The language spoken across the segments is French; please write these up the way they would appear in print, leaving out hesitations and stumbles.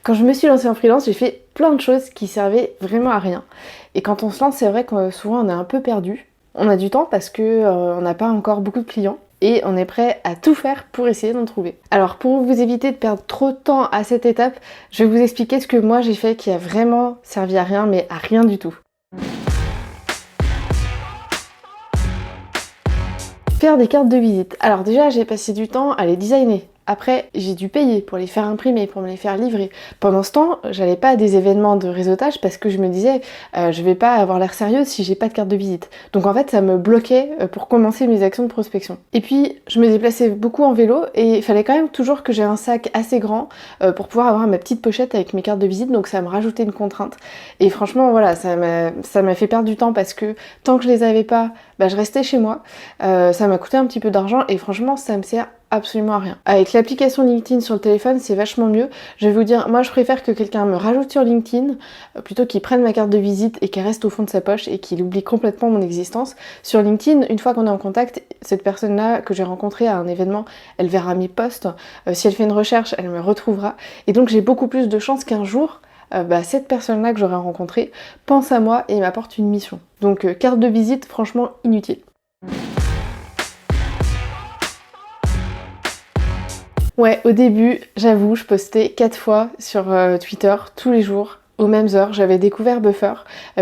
Quand je me suis lancée en freelance, j'ai fait plein de choses qui servaient vraiment à rien. Et quand on se lance, c'est vrai que souvent on est un peu perdu. On a du temps parce que on n'a pas encore beaucoup de clients. Et on est prêt à tout faire pour essayer d'en trouver. Alors pour vous éviter de perdre trop de temps à cette étape, je vais vous expliquer ce que moi j'ai fait qui a vraiment servi à rien, mais à rien du tout. Faire des cartes de visite. Alors déjà, j'ai passé du temps à les designer. Après, j'ai dû payer pour les faire imprimer, pour me les faire livrer. Pendant ce temps, j'allais pas à des événements de réseautage parce que je me disais, je vais pas avoir l'air sérieuse si j'ai pas de carte de visite. Donc en fait, ça me bloquait pour commencer mes actions de prospection. Et puis, je me déplaçais beaucoup en vélo et il fallait quand même toujours que j'ai un sac assez grand pour pouvoir avoir ma petite pochette avec mes cartes de visite. Donc ça me rajoutait une contrainte. Et franchement, voilà, ça m'a fait perdre du temps parce que tant que je les avais pas, bah, je restais chez moi. Ça m'a coûté un petit peu d'argent et franchement, ça me sert absolument à rien. Avec l'application LinkedIn sur le téléphone, c'est vachement mieux. Je vais vous dire, moi je préfère que quelqu'un me rajoute sur LinkedIn plutôt qu'il prenne ma carte de visite et qu'elle reste au fond de sa poche et qu'il oublie complètement mon existence. Sur LinkedIn, une fois qu'on est en contact, cette personne-là que j'ai rencontrée à un événement, elle verra mes posts. Si elle fait une recherche, elle me retrouvera. Et donc j'ai beaucoup plus de chances qu'un jour, cette personne-là que j'aurai rencontrée pense à moi et m'apporte une mission. Donc carte de visite, franchement inutile. Ouais, au début, j'avoue, je postais 4 fois sur Twitter tous les jours, aux mêmes heures. J'avais découvert Buffer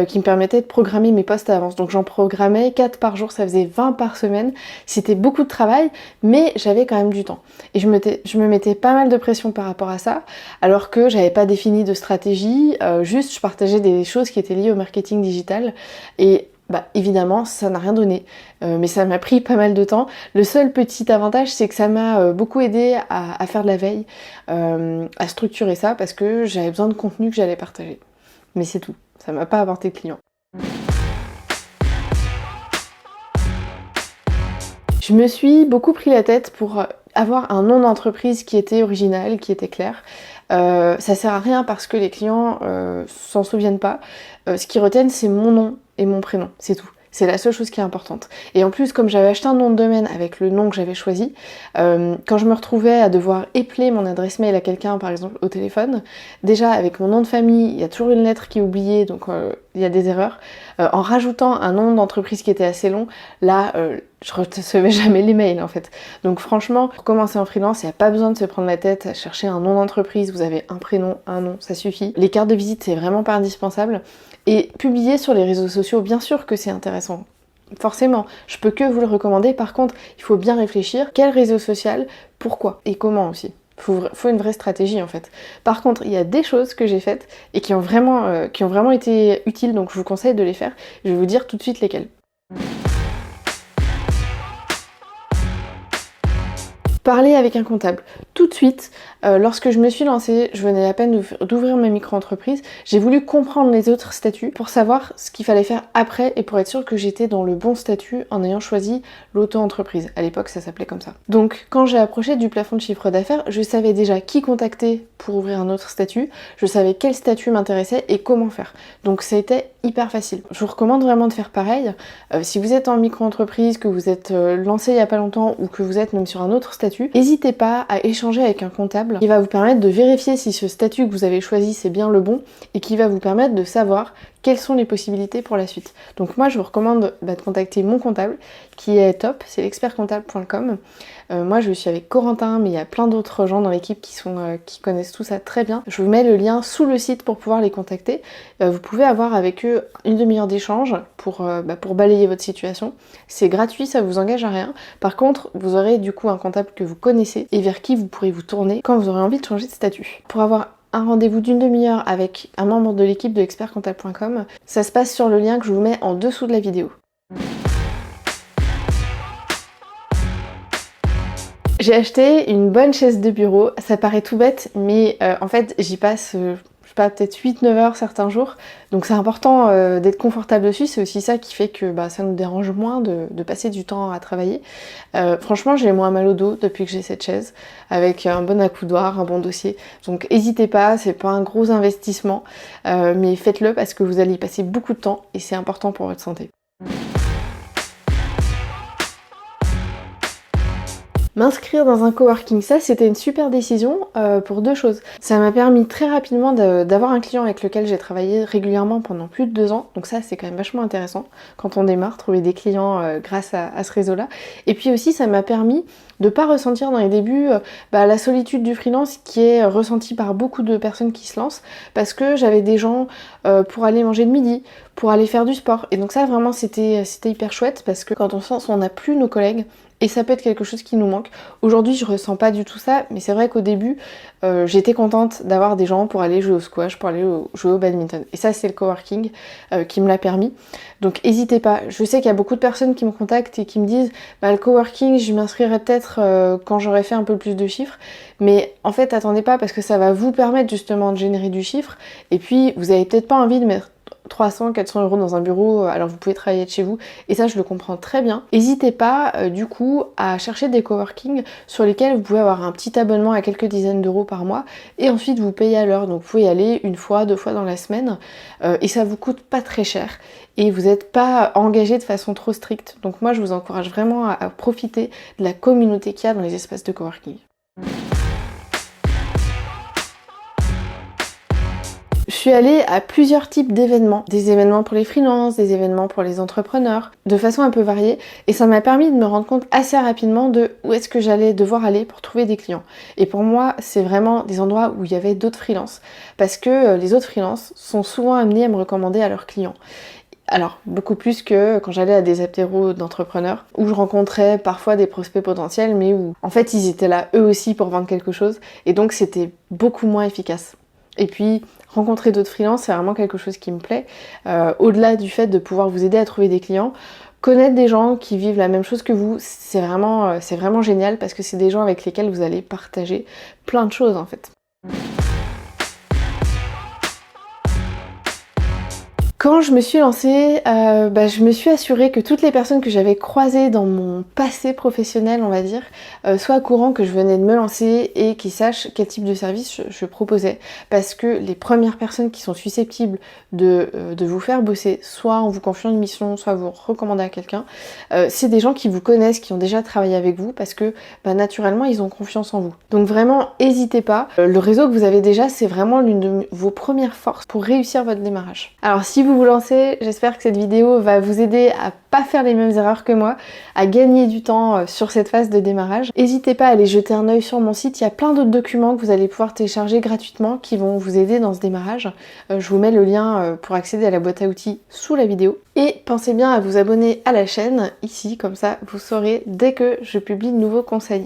qui me permettait de programmer mes posts à l'avance. Donc j'en programmais 4 par jour, ça faisait 20 par semaine. C'était beaucoup de travail, mais j'avais quand même du temps. Et je me mettais pas mal de pression par rapport à ça, alors que j'avais pas défini de stratégie, juste je partageais des choses qui étaient liées au marketing digital. Et évidemment, ça n'a rien donné, mais ça m'a pris pas mal de temps. Le seul petit avantage, c'est que ça m'a beaucoup aidé à faire de la veille, à structurer ça, parce que j'avais besoin de contenu que j'allais partager. Mais c'est tout, ça m'a pas apporté de clients. Je me suis beaucoup pris la tête pour avoir un nom d'entreprise qui était original, qui était clair. Ça sert à rien parce que les clients s'en souviennent pas. Ce qu'ils retiennent, c'est mon nom et mon prénom, c'est tout. C'est la seule chose qui est importante. Et en plus, comme j'avais acheté un nom de domaine avec le nom que j'avais choisi, quand je me retrouvais à devoir épeler mon adresse mail à quelqu'un, par exemple au téléphone, déjà avec mon nom de famille, il y a toujours une lettre qui est oubliée, donc il y a des erreurs. En rajoutant un nom d'entreprise qui était assez long, là, je recevais jamais les mails en fait. Donc franchement, pour commencer en freelance, il n'y a pas besoin de se prendre la tête à chercher un nom d'entreprise, vous avez un prénom, un nom, ça suffit. Les cartes de visite, c'est vraiment pas indispensable. Et publier sur les réseaux sociaux, bien sûr que c'est intéressant. Forcément, je peux que vous le recommander. Par contre, il faut bien réfléchir. Quel réseau social, pourquoi et comment aussi. Faut une vraie stratégie en fait. Par contre, il y a des choses que j'ai faites et qui ont vraiment été utiles, donc je vous conseille de les faire. Je vais vous dire tout de suite lesquelles. Parler avec un comptable. Tout de suite, lorsque je me suis lancée, je venais à peine d'ouvrir ma micro-entreprise, j'ai voulu comprendre les autres statuts pour savoir ce qu'il fallait faire après et pour être sûre que j'étais dans le bon statut en ayant choisi l'auto-entreprise. À l'époque, ça s'appelait comme ça. Donc, quand j'ai approché du plafond de chiffre d'affaires, je savais déjà qui contacter pour ouvrir un autre statut, je savais quel statut m'intéressait et comment faire. Donc, c'était hyper facile. Je vous recommande vraiment de faire pareil. Si vous êtes en micro-entreprise, que vous êtes lancé il y a pas longtemps ou que vous êtes même sur un autre statut, n'hésitez pas à échanger avec un comptable qui va vous permettre de vérifier si ce statut que vous avez choisi c'est bien le bon et qui va vous permettre de savoir quelles sont les possibilités pour la suite. Donc moi je vous recommande de contacter mon comptable qui est top, c'est l'expertcomptable.com. Moi je suis avec Corentin, mais il y a plein d'autres gens dans l'équipe qui connaissent tout ça très bien. Je vous mets le lien sous le site pour pouvoir les contacter. Vous pouvez avoir avec eux une demi-heure d'échange pour balayer votre situation. C'est gratuit, ça vous engage à rien. Par contre, vous aurez du coup un comptable que vous connaissez et vers qui vous pourrez vous tourner quand vous aurez envie de changer de statut. Pour avoir un rendez-vous d'une demi-heure avec un membre de l'équipe de expertcomptable.com, ça se passe sur le lien que je vous mets en dessous de la vidéo. J'ai acheté une bonne chaise de bureau, ça paraît tout bête, mais en fait j'y passe, je sais pas, peut-être 8-9 heures certains jours, donc c'est important d'être confortable dessus, c'est aussi ça qui fait que ça nous dérange moins de passer du temps à travailler. Franchement j'ai moins mal au dos depuis que j'ai cette chaise, avec un bon accoudoir, un bon dossier, donc n'hésitez pas, c'est pas un gros investissement, mais faites-le parce que vous allez y passer beaucoup de temps et c'est important pour votre santé. M'inscrire dans un coworking, ça c'était une super décision pour deux choses. Ça m'a permis très rapidement d'avoir un client avec lequel j'ai travaillé régulièrement pendant plus de 2 ans, donc ça c'est quand même vachement intéressant quand on démarre, trouver des clients grâce à ce réseau-là. Et puis aussi ça m'a permis de pas ressentir dans les débuts la solitude du freelance qui est ressentie par beaucoup de personnes qui se lancent, parce que j'avais des gens pour aller manger le midi, pour aller faire du sport. Et donc ça vraiment c'était hyper chouette, parce que quand on se lance on n'a plus nos collègues, et ça peut être quelque chose qui nous manque. Aujourd'hui, je ressens pas du tout ça, mais c'est vrai qu'au début, j'étais contente d'avoir des gens pour aller jouer au squash, pour aller jouer au badminton. Et ça, c'est le coworking qui me l'a permis. Donc n'hésitez pas. Je sais qu'il y a beaucoup de personnes qui me contactent et qui me disent le coworking, je m'inscrirai peut-être quand j'aurai fait un peu plus de chiffres. Mais en fait, attendez pas, parce que ça va vous permettre justement de générer du chiffre. Et puis, vous avez peut-être pas envie de mettre 300, 400 euros dans un bureau, alors vous pouvez travailler de chez vous, et ça je le comprends très bien. N'hésitez pas du coup à chercher des coworking sur lesquels vous pouvez avoir un petit abonnement à quelques dizaines d'euros par mois, et ensuite vous payez à l'heure, donc vous pouvez y aller une fois, 2 fois dans la semaine, et ça vous coûte pas très cher, et vous n'êtes pas engagé de façon trop stricte. Donc moi je vous encourage vraiment à profiter de la communauté qu'il y a dans les espaces de coworking. Je suis allée à plusieurs types d'événements, des événements pour les freelances, des événements pour les entrepreneurs, de façon un peu variée, et ça m'a permis de me rendre compte assez rapidement de où est-ce que j'allais devoir aller pour trouver des clients. Et pour moi, c'est vraiment des endroits où il y avait d'autres freelances, parce que les autres freelances sont souvent amenés à me recommander à leurs clients. Alors, beaucoup plus que quand j'allais à des apéros d'entrepreneurs, où je rencontrais parfois des prospects potentiels, mais où en fait ils étaient là eux aussi pour vendre quelque chose, et donc c'était beaucoup moins efficace. Et puis, rencontrer d'autres freelances, c'est vraiment quelque chose qui me plaît. Au-delà du fait de pouvoir vous aider à trouver des clients, connaître des gens qui vivent la même chose que vous, c'est vraiment génial, parce que c'est des gens avec lesquels vous allez partager plein de choses en fait. Quand je me suis lancée, je me suis assurée que toutes les personnes que j'avais croisées dans mon passé professionnel, on va dire, soient au courant que je venais de me lancer et qu'ils sachent quel type de service je proposais. Parce que les premières personnes qui sont susceptibles de vous faire bosser, soit en vous confiant une mission, soit vous recommander à quelqu'un, c'est des gens qui vous connaissent, qui ont déjà travaillé avec vous, parce que naturellement ils ont confiance en vous. Donc vraiment, n'hésitez pas. Le réseau que vous avez déjà, c'est vraiment l'une de vos premières forces pour réussir votre démarrage. Alors si vous lancez, j'espère que cette vidéo va vous aider à pas faire les mêmes erreurs que moi, à gagner du temps sur cette phase de démarrage. N'hésitez pas à aller jeter un œil sur mon site, il y a plein d'autres documents que vous allez pouvoir télécharger gratuitement qui vont vous aider dans ce démarrage. Je vous mets le lien pour accéder à la boîte à outils sous la vidéo. Et pensez bien à vous abonner à la chaîne ici, comme ça vous saurez dès que je publie de nouveaux conseils.